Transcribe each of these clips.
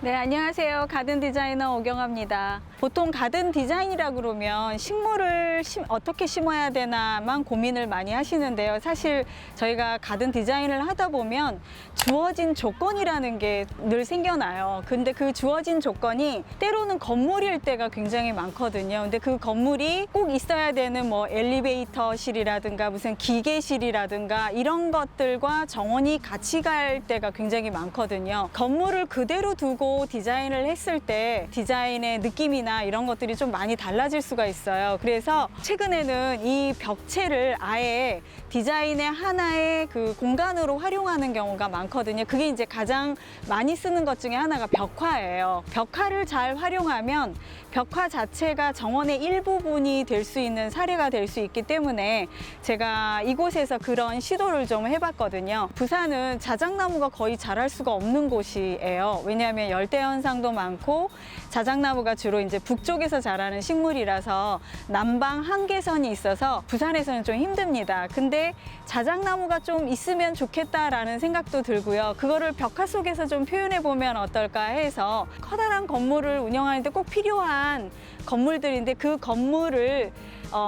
네, 안녕하세요. 가든 디자이너 오경아입니다. 보통 가든 디자인이라 그러면 식물을 어떻게 심어야 되나만 고민을 많이 하시는데요. 사실 저희가 가든 디자인을 하다 보면 주어진 조건이라는 게 늘 생겨나요. 근데 그 주어진 조건이 때로는 건물일 때가 굉장히 많거든요. 근데 그 건물이 꼭 있어야 되는 뭐 엘리베이터실이라든가 무슨 기계실이라든가 이런 것들과 정원이 같이 갈 때가 굉장히 많거든요. 건물을 그대로 두고 디자인을 했을 때 디자인의 느낌이나 이런 것들이 좀 많이 달라질 수가 있어요. 그래서 최근에는 이 벽체를 아예 디자인의 하나의 그 공간으로 활용하는 경우가 많거든요. 그게 이제 가장 많이 쓰는 것 중에 하나가 벽화예요. 벽화를 잘 활용하면 벽화 자체가 정원의 일부분이 될 수 있는 사례가 될 수 있기 때문에 제가 이곳에서 그런 시도를 좀 해봤거든요. 부산은 자작나무가 거의 자랄 수가 없는 곳이에요. 왜냐하면 열대 현상도 많고 자작나무가 주로 이제 북쪽에서 자라는 식물이라서 남방 한계선이 있어서 부산에서는 좀 힘듭니다. 근데 자작나무가 좀 있으면 좋겠다라는 생각도 들고요. 그거를 벽화 속에서 좀 표현해 보면 어떨까 해서 커다란 건물을 운영하는데 꼭 필요한 건물들인데 그 건물을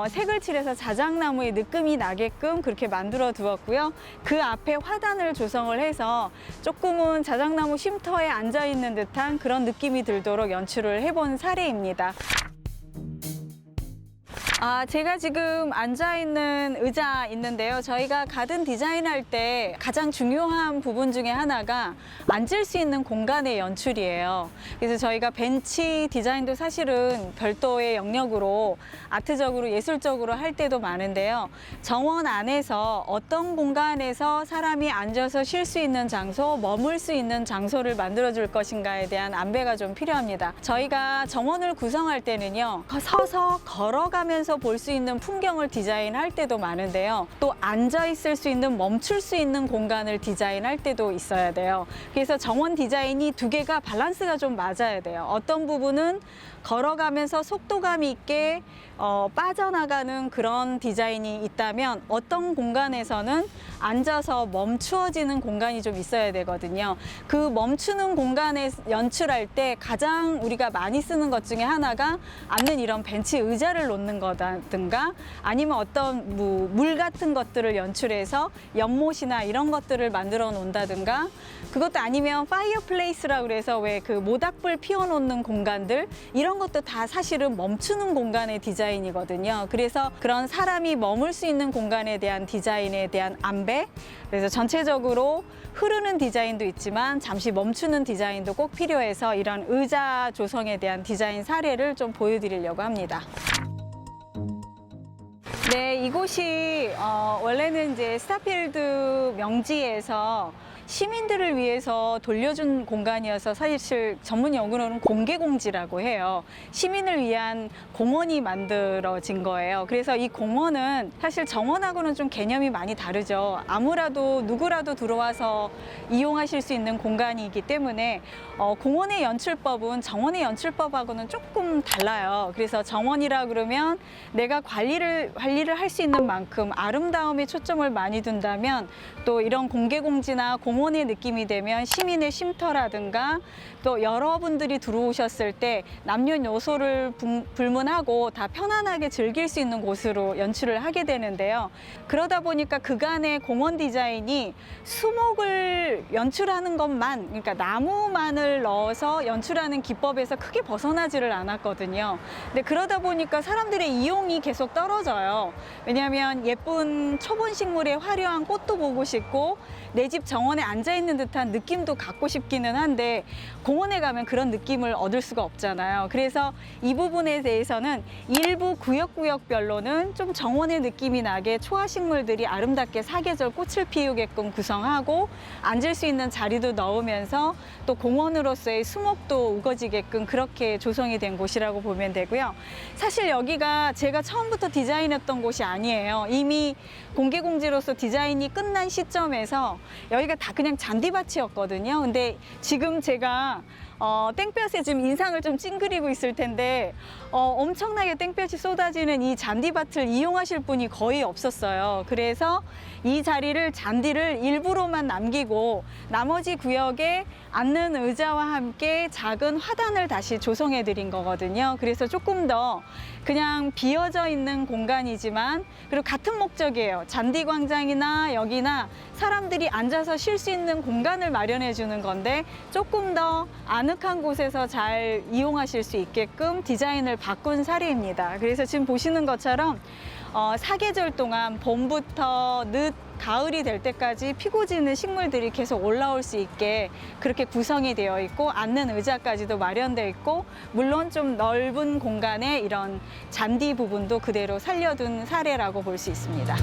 색을 칠해서 자작나무의 느낌이 나게끔 그렇게 만들어 두었고요. 그 앞에 화단을 조성을 해서 조금은 자작나무 쉼터에 앉아 있는 듯한 그런 느낌이 들도록 연출을 해본 사례입니다. 제가 지금 앉아있는 의자 있는데요. 저희가 가든 디자인할 때 가장 중요한 부분 중에 하나가 앉을 수 있는 공간의 연출이에요. 그래서 저희가 벤치 디자인도 사실은 별도의 영역으로 아트적으로 예술적으로 할 때도 많은데요. 정원 안에서 어떤 공간에서 사람이 앉아서 쉴 수 있는 장소, 머물 수 있는 장소를 만들어줄 것인가에 대한 안배가 좀 필요합니다. 저희가 정원을 구성할 때는요. 서서 걸어가면서 볼 수 있는 풍경을 디자인할 때도 많은데요. 또 앉아 있을 수 있는 멈출 수 있는 공간을 디자인할 때도 있어야 돼요. 그래서 정원 디자인이 두 개가 밸런스가 좀 맞아야 돼요. 어떤 부분은 걸어가면서 속도감 있게 빠져나가는 그런 디자인이 있다면 어떤 공간에서는 앉아서 멈추어지는 공간이 좀 있어야 되거든요. 그 멈추는 공간에 연출할 때 가장 우리가 많이 쓰는 것 중에 하나가 앉는 이런 벤치 의자를 놓는 거라든가 아니면 어떤 물 같은 것들을 연출해서 연못이나 이런 것들을 만들어 놓는다든가 그것도 아니면 파이어플레이스라고 그래서 왜 그 모닥불 피워놓는 공간들 이런 것도 다 사실은 멈추는 공간의 디자인이거든요. 그래서 그런 사람이 머물 수 있는 공간에 대한 디자인에 대한 안배, 그래서 전체적으로 흐르는 디자인도 있지만 잠시 멈추는 디자인도 꼭 필요해서 이런 의자 조성에 대한 디자인 사례를 좀 보여드리려고 합니다. 네, 이곳이 원래는 이제 스타필드 명지에서 시민들을 위해서 돌려준 공간이어서 사실 전문 용어로는 공개공지라고 해요. 시민을 위한 공원이 만들어진 거예요. 그래서 이 공원은 사실 정원하고는 좀 개념이 많이 다르죠. 아무라도 누구라도 들어와서 이용하실 수 있는 공간이기 때문에 공원의 연출법은 정원의 연출법하고는 조금 달라요. 그래서 정원이라 그러면 내가 관리를 할 수 있는 만큼 아름다움에 초점을 많이 둔다면 또 이런 공개공지나 공원의 느낌이 되면 시민의 쉼터라든가 또 여러분들이 들어오셨을 때 남녀노소를 불문하고 다 편안하게 즐길 수 있는 곳으로 연출을 하게 되는데요. 그러다 보니까 그간의 공원 디자인이 수목을 연출하는 것만, 그러니까 나무만을 넣어서 연출하는 기법에서 크게 벗어나지를 않았거든요. 근데 그러다 보니까 사람들의 이용이 계속 떨어져요. 왜냐하면 예쁜 초본 식물의 화려한 꽃도 보고 싶고 내 집 정원에 앉아있는 듯한 느낌도 갖고 싶기는 한데 공원에 가면 그런 느낌을 얻을 수가 없잖아요. 그래서 이 부분에 대해서는 일부 구역별로는 좀 정원의 느낌이 나게 초화식물들이 아름답게 사계절 꽃을 피우게끔 구성하고 앉을 수 있는 자리도 넣으면서 또 공원으로서의 수목도 우거지게끔 그렇게 조성이 된 곳이라고 보면 되고요. 사실 여기가 제가 처음부터 디자인했던 곳이 아니에요. 이미 공개공지로서 디자인이 끝난 시점에서 여기가 다 그냥 잔디밭이었거든요. 근데 지금 제가 땡볕에 지금 인상을 좀 찡그리고 있을 텐데 엄청나게 땡볕이 쏟아지는 이 잔디밭을 이용하실 분이 거의 없었어요. 그래서 이 자리를 잔디를 일부로만 남기고 나머지 구역에 앉는 의자와 함께 작은 화단을 다시 조성해 드린 거거든요. 그래서 조금 더 그냥 비어져 있는 공간이지만 그리고 같은 목적이에요. 잔디 광장이나 여기나 사람들이 앉아서 쉴 수 있는 공간을 마련해 주는 건데 조금 더 아늑한 곳에서 잘 이용하실 수 있게끔 디자인을 바꾼 사례입니다. 그래서 지금 보시는 것처럼 사계절 동안 봄부터 늦 가을이 될 때까지 피고 지는 식물들이 계속 올라올 수 있게 그렇게 구성이 되어 있고 앉는 의자까지도 마련되어 있고 물론 좀 넓은 공간에 이런 잔디 부분도 그대로 살려둔 사례라고 볼 수 있습니다.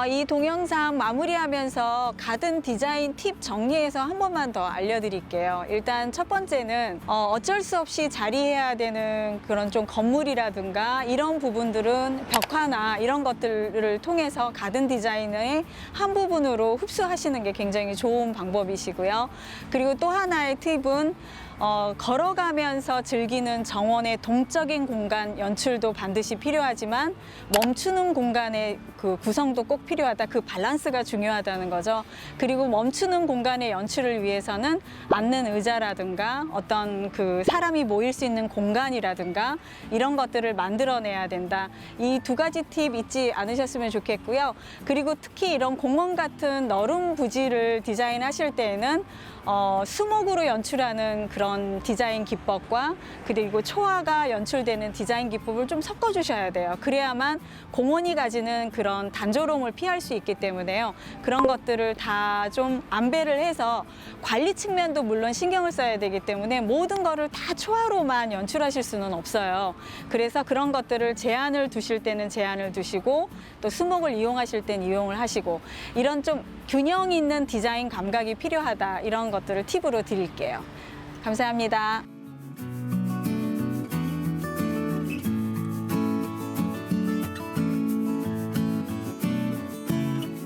이 동영상 마무리하면서 가든 디자인 팁 정리해서 한 번만 더 알려드릴게요. 일단 첫 번째는 어쩔 수 없이 자리해야 되는 그런 좀 건물이라든가 이런 부분들은 벽화나 이런 것들을 통해서 가든 디자인의 한 부분으로 흡수하시는 게 굉장히 좋은 방법이시고요. 그리고 또 하나의 팁은 걸어가면서 즐기는 정원의 동적인 공간 연출도 반드시 필요하지만 멈추는 공간의 그 구성도 꼭 필요하다. 그 밸런스가 중요하다는 거죠. 그리고 멈추는 공간의 연출을 위해서는 앉는 의자라든가 어떤 그 사람이 모일 수 있는 공간이라든가 이런 것들을 만들어내야 된다. 이 두 가지 팁 잊지 않으셨으면 좋겠고요. 그리고 특히 이런 공원 같은 너른 부지를 디자인하실 때에는 수목으로 연출하는 그런 디자인 기법과 그리고 초화가 연출되는 디자인 기법을 좀 섞어주셔야 돼요. 그래야만 공원이 가지는 그런 단조로움을 피할 수 있기 때문에요. 그런 것들을 다 좀 안배를 해서 관리 측면도 물론 신경을 써야 되기 때문에 모든 거를 다 초화로만 연출하실 수는 없어요. 그래서 그런 것들을 제한을 두실 때는 제한을 두시고 또 수목을 이용하실 때는 이용을 하시고 이런 좀 균형 있는 디자인 감각이 필요하다. 이런 것들을 팁으로 드릴게요. 감사합니다.